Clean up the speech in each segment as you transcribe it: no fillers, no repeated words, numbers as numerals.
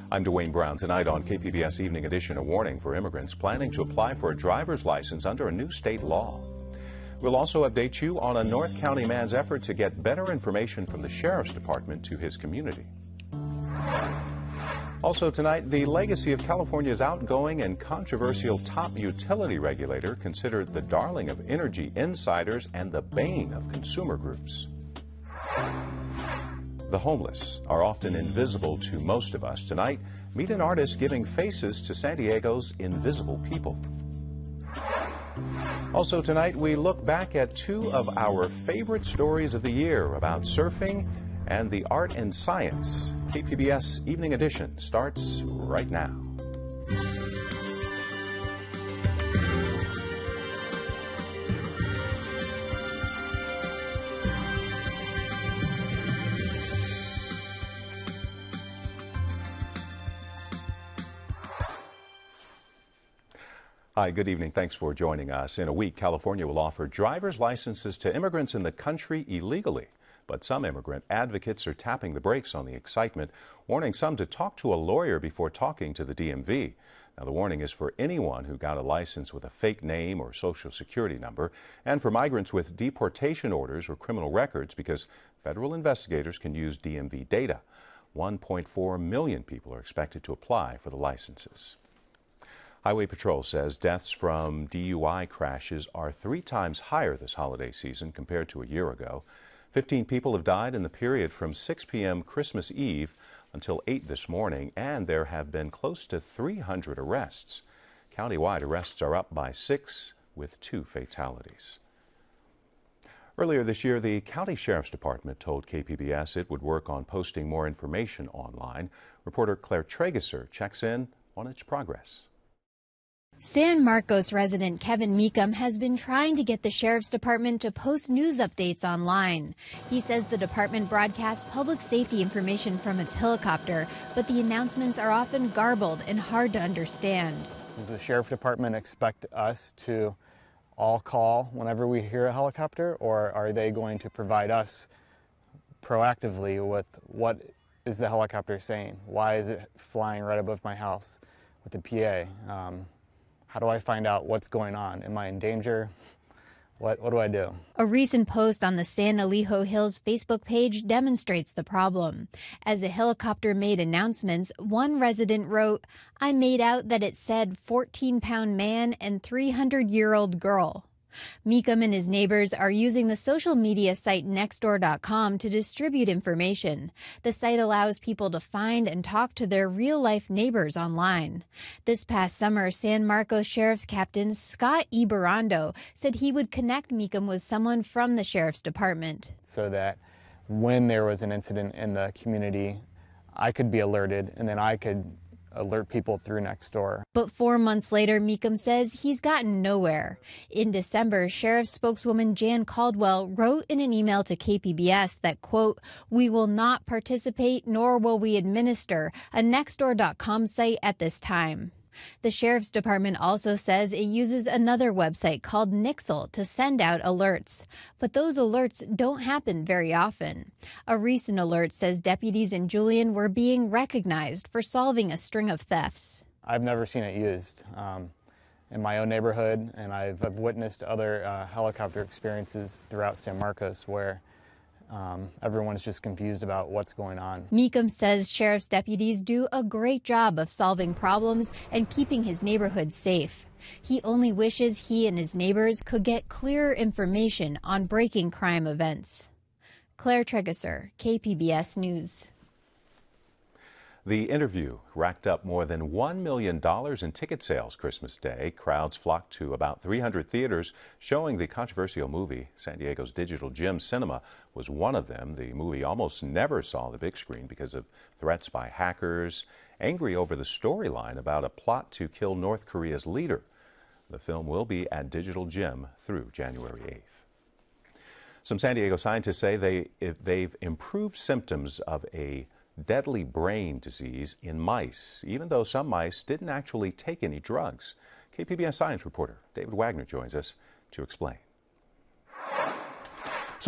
I'm DWANE Brown. Tonight on KPBS Evening Edition, a warning for immigrants planning to apply for a driver's license under a new state law. We'll also update you on a North County man's effort to get better information from the Sheriff's Department to his community. Also tonight, the legacy of California's outgoing and controversial top utility regulator, considered the darling of energy insiders and the bane of consumer groups. The homeless are often invisible to most of us. Tonight, meet an artist giving faces to San Diego's invisible people. Also tonight, we look back at two of our favorite stories of the year about surfing and the art and science. KPBS Evening Edition starts right now. Hi, good evening. Thanks for joining us. In a week, California will offer driver's licenses to immigrants in the country illegally. But some immigrant advocates are tapping the brakes on the excitement, warning some to talk to a lawyer before talking to the DMV. Now, the warning is for anyone who got a license with a fake name or social security number, and for migrants with deportation orders or criminal records, because federal investigators can use DMV data. 1.4 million people are expected to apply for the licenses. Highway Patrol says deaths from DUI crashes are 3 times higher this holiday season compared to a year ago. 15 people have died in the period from 6 p.m. Christmas Eve until 8 this morning, and there have been close to 300 arrests. Countywide arrests are up by 6, with 2 fatalities. Earlier this year, the County Sheriff's Department told KPBS it would work on posting more information online. Reporter Claire Trageser checks in on its progress. San Marcos resident Kevin Mingei has been trying to get the Sheriff's Department to post news updates online. He says the department broadcasts public safety information from its helicopter, but the announcements are often garbled and hard to understand. Does the Sheriff's Department expect us to all call whenever we hear a helicopter, or are they going to provide us proactively with what is the helicopter saying? Why is it flying right above my house with the PA? How do I find out what's going on? Am I in danger? What do I do? A recent post on the San Elijo Hills Facebook page demonstrates the problem. As a helicopter made announcements, one resident wrote, "I made out that it said 14-pound man and 300-year-old girl." Mingei and his neighbors are using the social media site Nextdoor.com to distribute information. The site allows people to find and talk to their real-life neighbors online. This past summer, San Marcos Sheriff's Captain Scott Ibarrando said he would connect Mingei with someone from the Sheriff's Department. So that when there was an incident in the community, I could be alerted, and then I could alert people through Nextdoor. But 4 months later, Mingei says he's gotten nowhere. In December, Sheriff spokeswoman Jan Caldwell wrote in an email to KPBS that, quote, "We will not participate nor will we administer a Nextdoor.com site at this time." The Sheriff's Department also says it uses another website called Nixle to send out alerts. But those alerts don't happen very often. A recent alert says deputies in Julian were being recognized for solving a string of thefts. I've never seen it used in my own neighborhood, and I've witnessed other helicopter experiences throughout San Marcos where everyone's just confused about what's going on. Mingei says sheriff's deputies do a great job of solving problems and keeping his neighborhood safe. He only wishes he and his neighbors could get clearer information on breaking crime events. Claire Trageser, KPBS News. The Interview racked up more than $1 million in ticket sales Christmas Day. Crowds flocked to about 300 theaters showing the controversial movie. San Diego's Digital Gym Cinema was one of them. The movie almost never saw the big screen because of threats by hackers, angry over the storyline about a plot to kill North Korea's leader. The film will be at Digital Gym through January 8th. Some San Diego scientists say they've improved symptoms of a deadly brain disease in mice, even though some mice didn't actually take any drugs. KPBS science reporter David Wagner joins us to explain.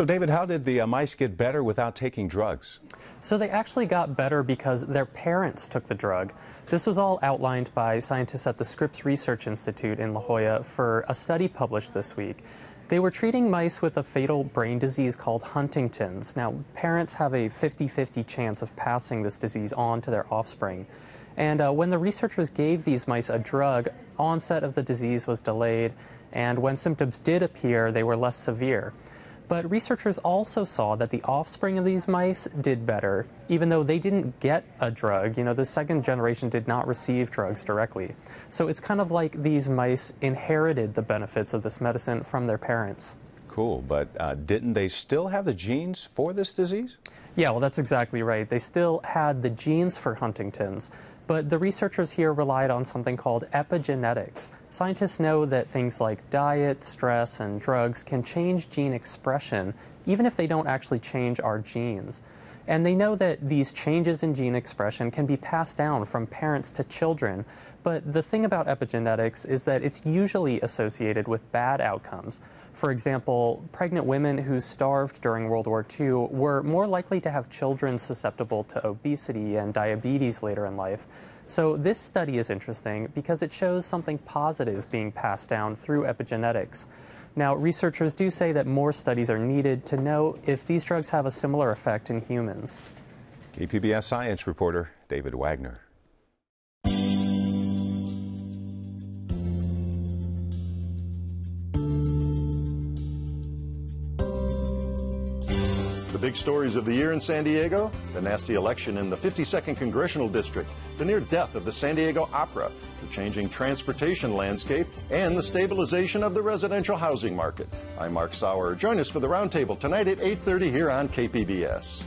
So, David, how did the mice get better without taking drugs? So they actually got better because their parents took the drug. This was all outlined by scientists at the Scripps Research Institute in La Jolla for a study published this week. They were treating mice with a fatal brain disease called Huntington's. Now, parents have a 50-50 chance of passing this disease on to their offspring. And when the researchers gave these mice a drug, onset of the disease was delayed, and when symptoms did appear, they were less severe. But researchers also saw that the offspring of these mice did better, even though they didn't get a drug. You know, the second generation did not receive drugs directly. So it's kind of like these mice inherited the benefits of this medicine from their parents. Cool, but didn't they still have the genes for this disease? Yeah, well, that's exactly right. They still had the genes for Huntington's, but the researchers here relied on something called epigenetics. Scientists know that things like diet, stress, and drugs can change gene expression, even if they don't actually change our genes. And they know that these changes in gene expression can be passed down from parents to children. But the thing about epigenetics is that it's usually associated with bad outcomes. For example, pregnant women who starved during World War II were more likely to have children susceptible to obesity and diabetes later in life. So this study is interesting because it shows something positive being passed down through epigenetics. Now, researchers do say that more studies are needed to know if these drugs have a similar effect in humans. KPBS science reporter David Wagner. The big stories of the year in San Diego: the nasty election in the 52nd Congressional District, the near death of the San Diego Opera, the changing transportation landscape, and the stabilization of the residential housing market. I'm Mark Sauer. Join us for the Roundtable tonight at 8:30 here on KPBS.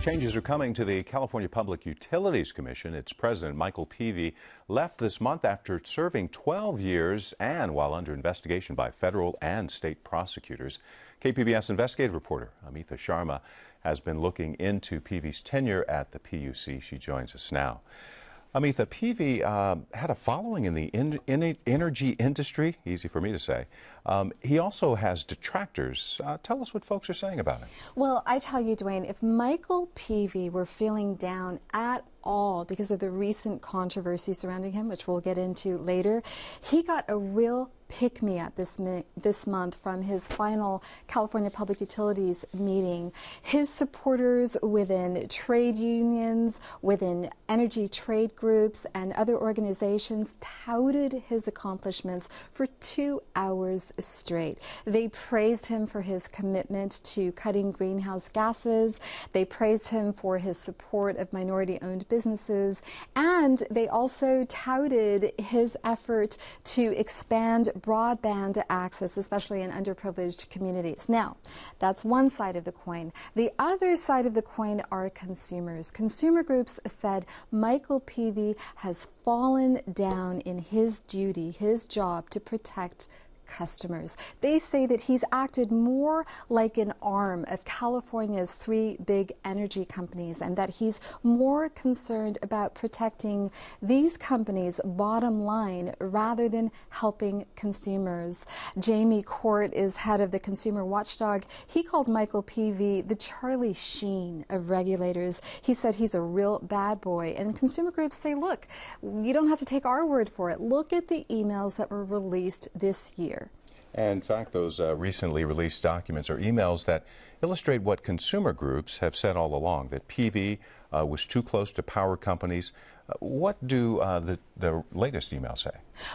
Changes are coming to the California Public Utilities Commission. Its president, Michael Peavy, left this month after serving 12 years and while under investigation by federal and state prosecutors. KPBS investigative reporter Amitha Sharma has been looking into Peavy's tenure at the PUC. She joins us now. Amitha, Peavy had a following in the energy industry, easy for me to say. He also has detractors. Tell us what folks are saying about him. Well, I tell you, Dwayne, if Michael Peavy were feeling down at all because of the recent controversy surrounding him, which we'll get into later, he got a real pick-me-up this month from his final California Public Utilities meeting. His supporters within trade unions, within energy trade groups, and other organizations touted his accomplishments for 2 hours straight. They praised him for his commitment to cutting greenhouse gases. They praised him for his support of minority-owned businesses, and they also touted his effort to expand broadband access, especially in underprivileged communities. Now, that's one side of the coin. The other side of the coin are consumers. Consumer groups said Michael Peavy has fallen down in his duty, his job to protect customers. They say that he's acted more like an arm of California's 3 big energy companies, and that he's more concerned about protecting these companies' bottom line rather than helping consumers. Jamie Court is head of the Consumer Watchdog. He called Michael Peavy the Charlie Sheen of regulators. He said he's a real bad boy, and consumer groups say, look, you don't have to take our word for it. Look at the emails that were released this year. And in fact, those recently released documents are emails that illustrate what consumer groups have said all along, that Peavy was too close to power companies. What do the latest emails say?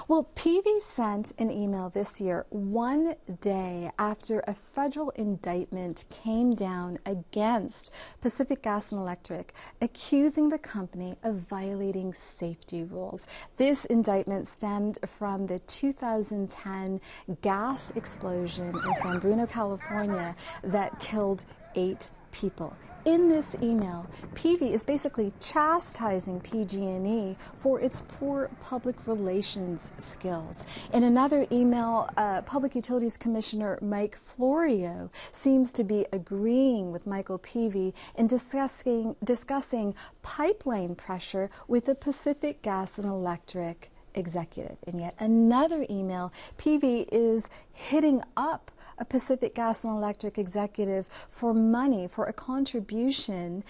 Well, Peavy sent an email this year, one day after a federal indictment came down against Pacific Gas and Electric, accusing the company of violating safety rules. This indictment stemmed from the 2010 gas explosion in San Bruno, California, that killed 8 people. In this email, Peavy is basically chastising PG&E for its poor public relations skills. In another email, Public Utilities Commissioner Mike Florio seems to be agreeing with Michael Peavy in discussing pipeline pressure with the Pacific Gas and Electric executive. In yet another email, PV is hitting up a Pacific Gas and Electric executive for money, for a contribution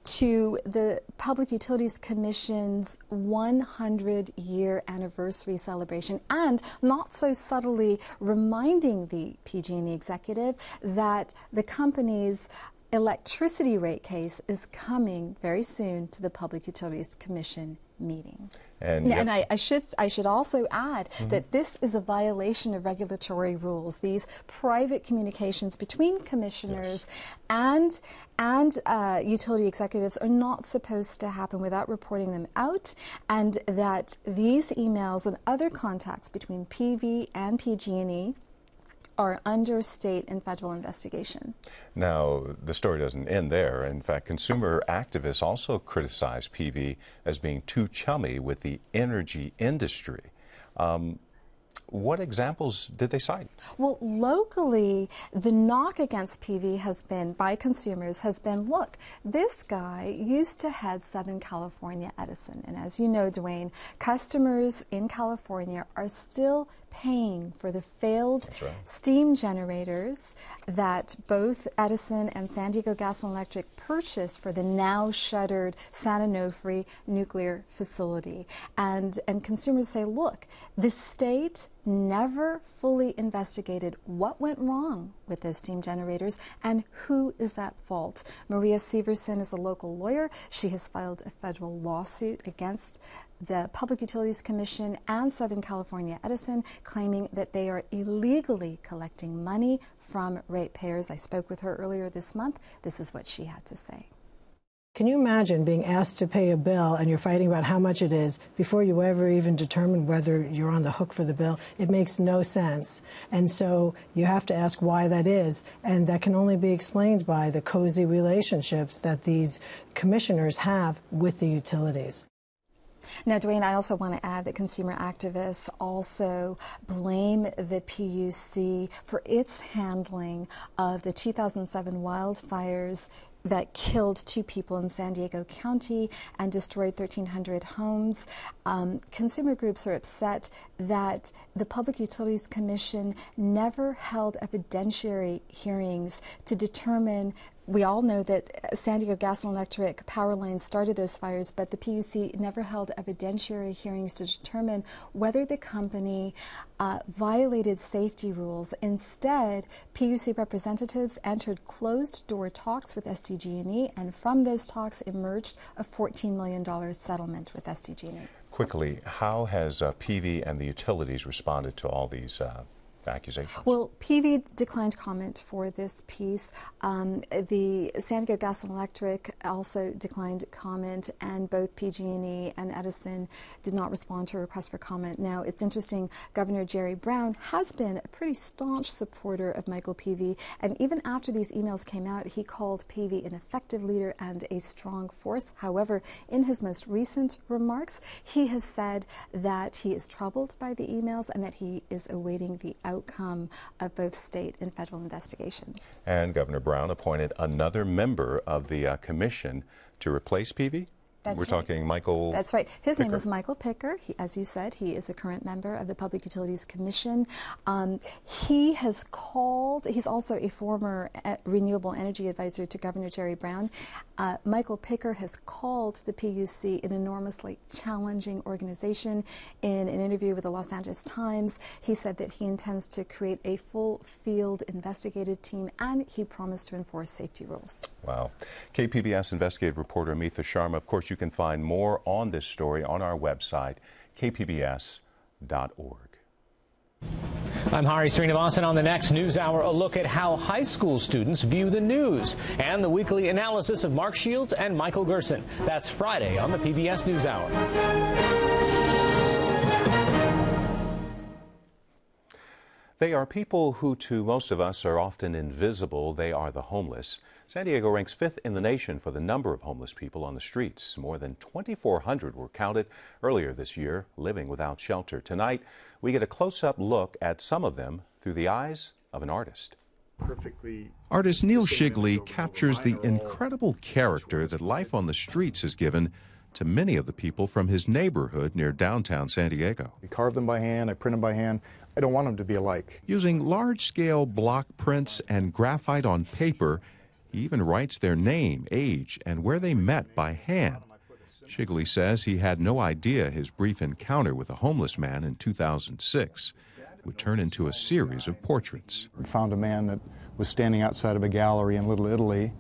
to the Public Utilities Commission's 100-year anniversary celebration, and not so subtly reminding the PG&E executive that the company's electricity rate case is coming very soon to the Public Utilities Commission meeting. And I should also add that this is a violation of regulatory rules. These private communications between commissioners and utility executives are not supposed to happen without reporting them out, and that these emails and other contacts between PV and PG&E are under state and federal investigation. Now, the story doesn't end there. In fact, consumer activists also criticize PV as being too chummy with the energy industry. What examples did they cite? Well, locally, the knock against PV has been, by consumers, has been, look, this guy used to head Southern California Edison. And as you know, DWANE, customers in California are still paying for the failed steam generators that both Edison and San Diego Gas and Electric purchased for the now shuttered San Onofre nuclear facility. And consumers say, look, the state never fully investigated what went wrong with those steam generators and who is at fault. Maria Severson is a local lawyer. She has filed a federal lawsuit against the Public Utilities Commission and Southern California Edison, claiming that they are illegally collecting money from ratepayers. I spoke with her earlier this month. This is what she had to say. Can you imagine being asked to pay a bill and you're fighting about how much it is before you ever even determine whether you're on the hook for the bill? It makes no sense. And so you have to ask why that is. And that can only be explained by the cozy relationships that these commissioners have with the utilities. Now, DWANE, I also want to add that consumer activists also blame the PUC for its handling of the 2007 wildfires that killed 2 people in San Diego County and destroyed 1,300 homes. Consumer groups are upset that the Public Utilities Commission never held evidentiary hearings to determine. We all know that San Diego Gas and Electric power lines started those fires, but the PUC never held evidentiary hearings to determine whether the company violated safety rules. Instead, PUC representatives entered closed-door talks with SDG&E, and from those talks emerged a $14 million settlement with SDG&E. Quickly, how has PV and the utilities responded to all these accusations? Well, PV declined comment for this piece. The San Diego Gas and Electric also declined comment, and both PG&E and Edison did not respond to a request for comment. Now, it's interesting, Governor Jerry Brown has been a pretty staunch supporter of Michael PV, and even after these emails came out, he called PV an effective leader and a strong force. However, in his most recent remarks, he has said that he is troubled by the emails and that he is awaiting the outcome of both state and federal investigations. And Governor Brown appointed another member of the commission to replace PV? That's We're talking Michael That's right. His Picker. name is Michael Picker. As you said, he is a current member of the Public Utilities Commission. He has called, he's also a former renewable energy advisor to Governor Jerry Brown. Michael Picker has called the PUC an enormously challenging organization. In an interview with the Los Angeles Times, he said that he intends to create a full field investigative team, and he promised to enforce safety rules. Wow. KPBS investigative reporter Amitha Sharma. Of course, you can find more on this story on our website, kpbs.org. I'm Hari Srinivasan. On the next News Hour, a look at how high school students view the news and the weekly analysis of Mark Shields and Michael Gerson. That's Friday on the PBS News Hour. They are people who, to most of us, are often invisible. They are the homeless. San Diego ranks 5th in the nation for the number of homeless people on the streets. More than 2,400 were counted earlier this year, living without shelter. Tonight, we get a close-up look at some of them through the eyes of an artist. Artist Neil Shigley captures the incredible character that life on the streets has given to many of the people from his neighborhood near downtown San Diego. I carve them by hand, I print them by hand. I don't want them to be alike. Using large-scale block prints and graphite on paper, he even writes their name, age, and where they met by hand. Shigley says he had no idea his brief encounter with a homeless man in 2006 would turn into a series of portraits. I found a man that was standing outside of a gallery in Little Italy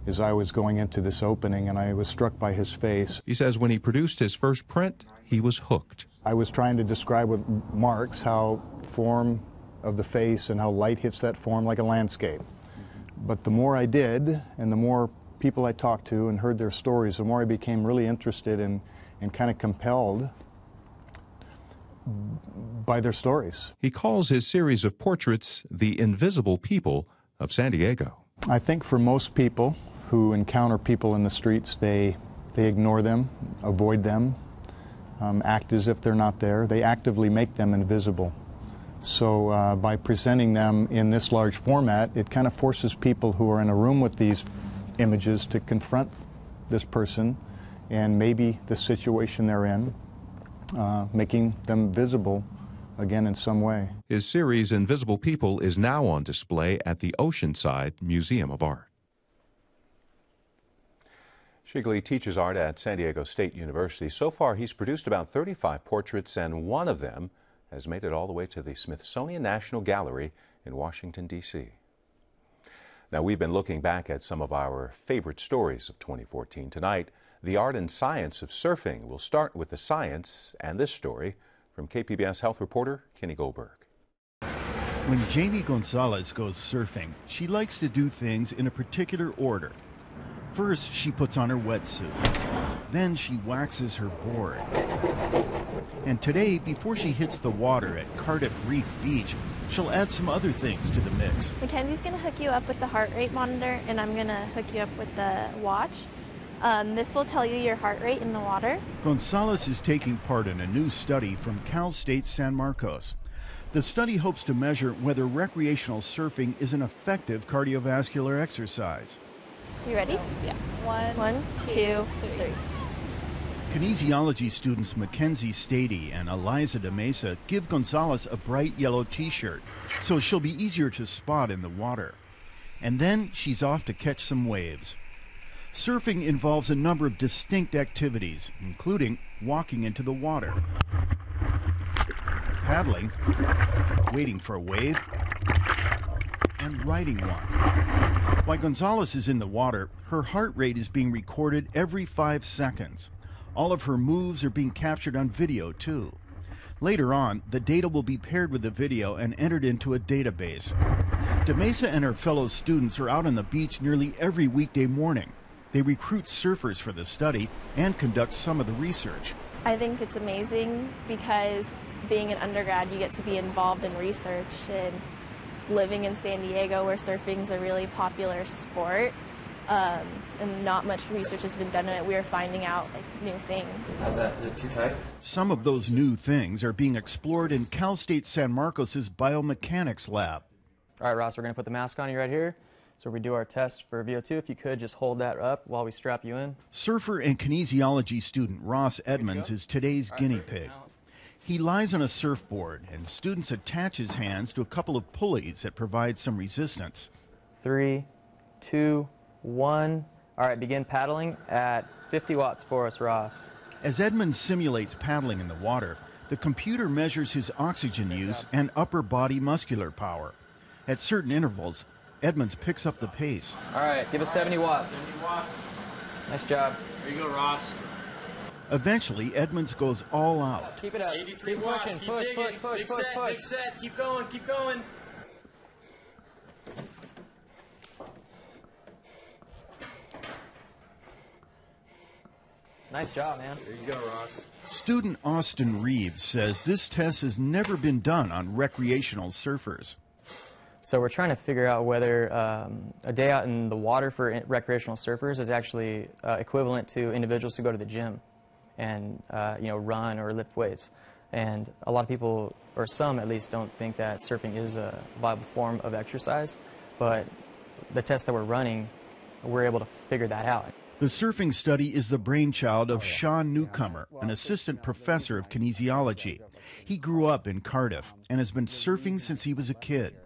as I was going into this opening, and I was struck by his face. He says when he produced his first print, he was hooked. I was trying to describe with marks how form of the face and how light hits that form like a landscape. But the more I did, and the more people I talked to and heard their stories, the more I became really interested and kind of compelled by their stories. He calls his series of portraits the invisible people of San Diego. I think for most people who encounter people in the streets, they ignore them, avoid them, act as if they're not there. They actively make them invisible. So by presenting them in this large format, it kind of forces people who are in a room with these images to confront this person and maybe the situation they're in, making them visible again in some way. His series, Invisible People, is now on display at the Oceanside Museum of Art. Shigley teaches art at San Diego State University. So far, he's produced about 35 portraits, and one of them has made it all the way to the Smithsonian National Gallery in Washington, D.C. Now, we've been looking back at some of our favorite stories of 2014. Tonight, the art and science of surfing. We'll start with the science and this story from KPBS health reporter Kenny Goldberg. When Jamie Gonzalez goes surfing, she likes to do things in a particular order. First, she puts on her wetsuit. Then she waxes her board. And today, before she hits the water at Cardiff Reef Beach, she'll add some other things to the mix. Mackenzie's going to hook you up with the heart rate monitor, and I'm going to hook you up with the watch. This will tell you your heart rate in the water. Gonzalez is taking part in a new study from Cal State San Marcos. The study hopes to measure whether recreational surfing is an effective cardiovascular exercise. You ready? So, yeah. One, two, three. Kinesiology students Mackenzie Stady and Eliza de Mesa give Gonzalez a bright yellow t-shirt, so she'll be easier to spot in the water. And then she's off to catch some waves. Surfing involves a number of distinct activities, including walking into the water, paddling, waiting for a wave, and riding one. While Gonzalez is in the water, her heart rate is being recorded every 5 seconds. All of her moves are being captured on video, too. Later on, the data will be paired with the video and entered into a database. De Mesa and her fellow students are out on the beach nearly every weekday morning. They recruit surfers for the study and conduct some of the research. I think it's amazing because being an undergrad, you get to be involved in research, and living in San Diego where surfing is a really popular sport, and not much research has been done on it, we are finding out new things. How's that? Is it too tight? Some of those new things are being explored in Cal State San Marcos' biomechanics lab. All right, Ross, we're going to put the mask on you right here. So we do our test for VO2. If you could, just hold that up while we strap you in. Surfer and kinesiology student Ross Edmonds is today's guinea pig. He lies on a surfboard, and students attach his hands to a couple of pulleys that provide some resistance. 3, 2, 1. All right, begin paddling at 50 watts for us, Ross. As Edmonds simulates paddling in the water, the computer measures his oxygen use and upper body muscular power. At certain intervals, Edmonds picks up the pace. All right, give us 70 watts. 70 watts. Nice job. There you go, Ross. Eventually, Edmonds goes all out. Keep it up. 83 keep watts. pushing. Keep Push, digging. push, push, big push, set, push. Big set. Keep going. Keep going. Nice job, man. There you go, Ross. Student Austin Reeves says this test has never been done on recreational surfers. So we're trying to figure out whether a day out in the water for recreational surfers is actually equivalent to individuals who go to the gym and run or lift weights. And a lot of people, or some at least, don't think that surfing is a viable form of exercise. But the test that we're running, we're able to figure that out. The surfing study is the brainchild of Sean Newcomer, an assistant professor of kinesiology. He grew up in Cardiff and has been surfing since he was a kid.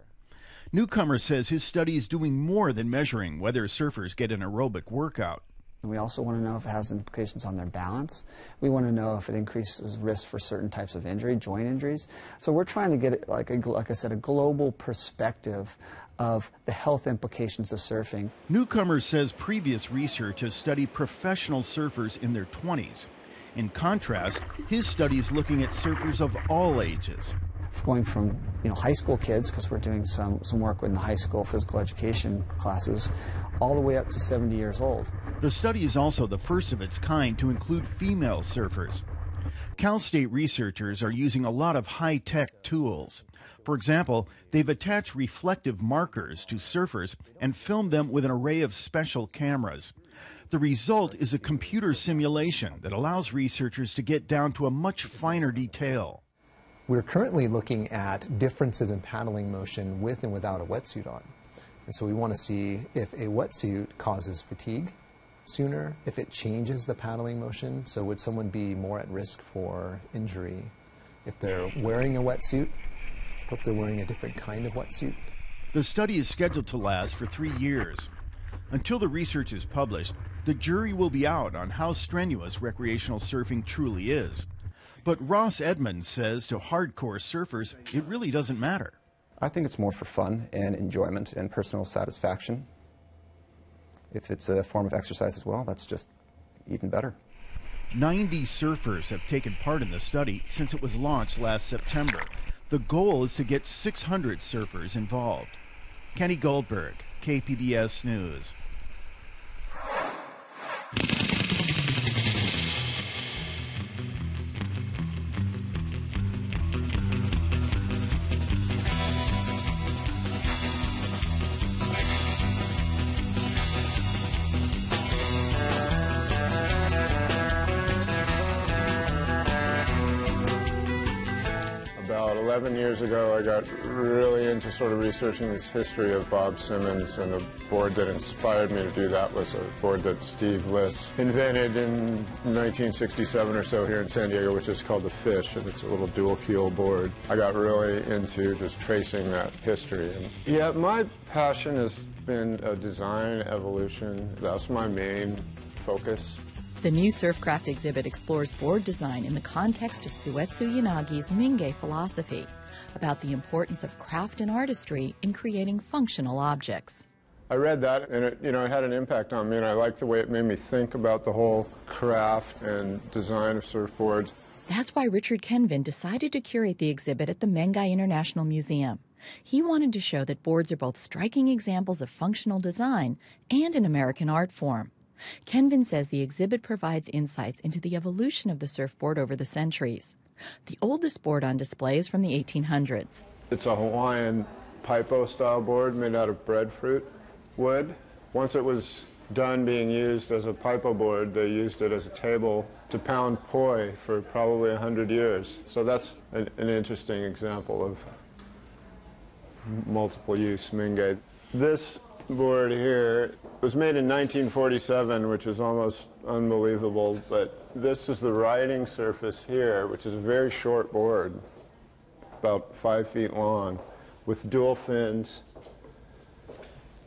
Newcomer says his study is doing more than measuring whether surfers get an aerobic workout. We also want to know if it has implications on their balance. We want to know if it increases risk for certain types of injury, joint injuries. So we're trying to get, like I said, a global perspective of the health implications of surfing. Newcomer says previous research has studied professional surfers in their 20s. In contrast, his study is looking at surfers of all ages. Going from high school kids, because we're doing some work with the high school physical education classes, all the way up to 70 years old. The study is also the first of its kind to include female surfers. Cal State researchers are using a lot of high-tech tools. For example, they've attached reflective markers to surfers and filmed them with an array of special cameras. The result is a computer simulation that allows researchers to get down to a much finer detail. We're currently looking at differences in paddling motion with and without a wetsuit on. And so we want to see if a wetsuit causes fatigue sooner, if it changes the paddling motion. So would someone be more at risk for injury if they're wearing a wetsuit, or if they're wearing a different kind of wetsuit? The study is scheduled to last for 3 years. Until the research is published, the jury will be out on how strenuous recreational surfing truly is. But Ross Edmonds says to hardcore surfers, it really doesn't matter. I think it's more for fun and enjoyment and personal satisfaction. If it's a form of exercise as well, that's just even better. 90 surfers have taken part in the study since it was launched last September. The goal is to get 600 surfers involved. Kenny Goldberg, KPBS News. About 11 years ago, I got really into sort of researching this history of Bob Simmons, and the board that inspired me to do that was a board that Steve Liss invented in 1967 or so here in San Diego, which is called the Fish, and it's a little dual keel board. I got really into just tracing that history. And yeah, my passion has been design evolution. That's my main focus. The new Surfcraft exhibit explores board design in the context of Suetsu Yanagi's Mingei philosophy about the importance of craft and artistry in creating functional objects. I read that, and it had an impact on me, and I liked the way it made me think about the whole craft and design of surfboards. That's why Richard Kenvin decided to curate the exhibit at the Mingei International Museum. He wanted to show that boards are both striking examples of functional design and an American art form. Kenvin says the exhibit provides insights into the evolution of the surfboard over the centuries. The oldest board on display is from the 1800s. It's a Hawaiian paipo-style board made out of breadfruit wood. Once it was done being used as a paipo board, they used it as a table to pound poi for probably 100 years. So that's an interesting example of multiple use Mingei. This board here was made in 1947, which is almost unbelievable, but this is the riding surface here, which is a very short board, about 5 feet long, with dual fins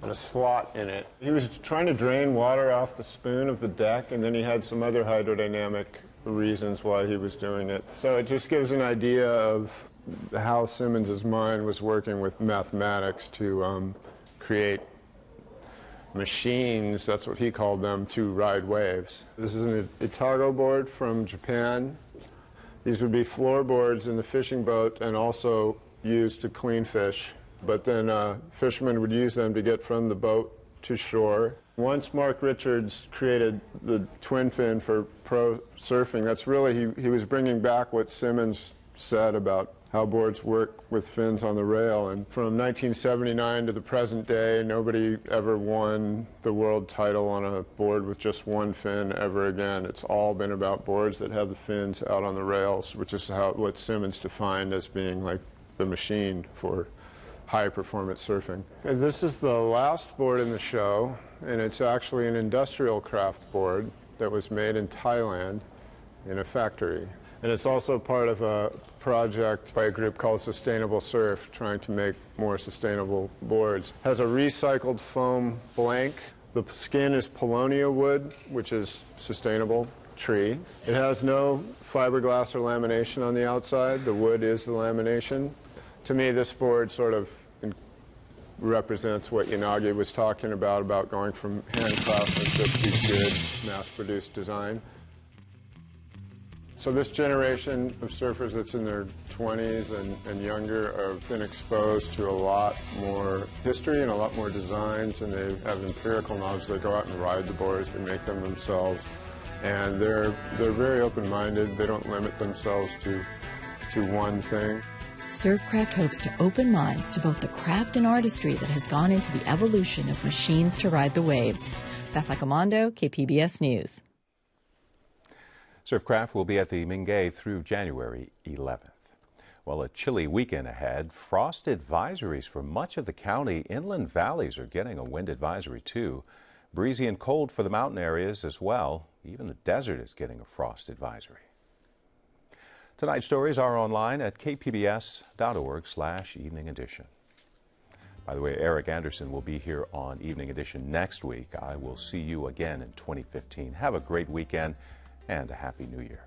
and a slot in it. He was trying to drain water off the spoon of the deck, and then he had some other hydrodynamic reasons why he was doing it. So it just gives an idea of how Simmons's mind was working with mathematics to create machines, that's what he called them, to ride waves. This is an Itago board from Japan. These would be floorboards in the fishing boat and also used to clean fish. But then fishermen would use them to get from the boat to shore. Once Mark Richards created the twin fin for pro surfing, that's really, he was bringing back what Simmons said about how boards work with fins on the rail. And from 1979 to the present day, nobody ever won the world title on a board with just one fin ever again. It's all been about boards that have the fins out on the rails, which is what Simmons defined as being like the machine for high-performance surfing. And this is the last board in the show, and it's actually an industrial craft board that was made in Thailand in a factory. And it's also part of a project by a group called Sustainable Surf, trying to make more sustainable boards. It has a recycled foam blank. The skin is paulownia wood, which is sustainable tree. It has no fiberglass or lamination on the outside. The wood is the lamination. To me, this board sort of represents what Yanagi was talking about going from hand craftsmanship to good mass-produced design. So this generation of surfers that's in their 20s and younger have been exposed to a lot more history and a lot more designs, and they have empirical knowledge. They go out and ride the boards, they make them themselves, and they're very open-minded. They don't limit themselves to one thing. Surfcraft hopes to open minds to both the craft and artistry that has gone into the evolution of machines to ride the waves. Beth Accomando, KPBS News. Surfcraft will be at the Mingei through January 11th. Well, a chilly weekend ahead. Frost advisories for much of the county. Inland valleys are getting a wind advisory too. Breezy and cold for the mountain areas as well. Even the desert is getting a frost advisory. Tonight's stories are online at kpbs.org/Evening Edition. By the way, Eric Anderson will be here on Evening Edition next week. I will see you again in 2015. Have a great weekend and a Happy New Year.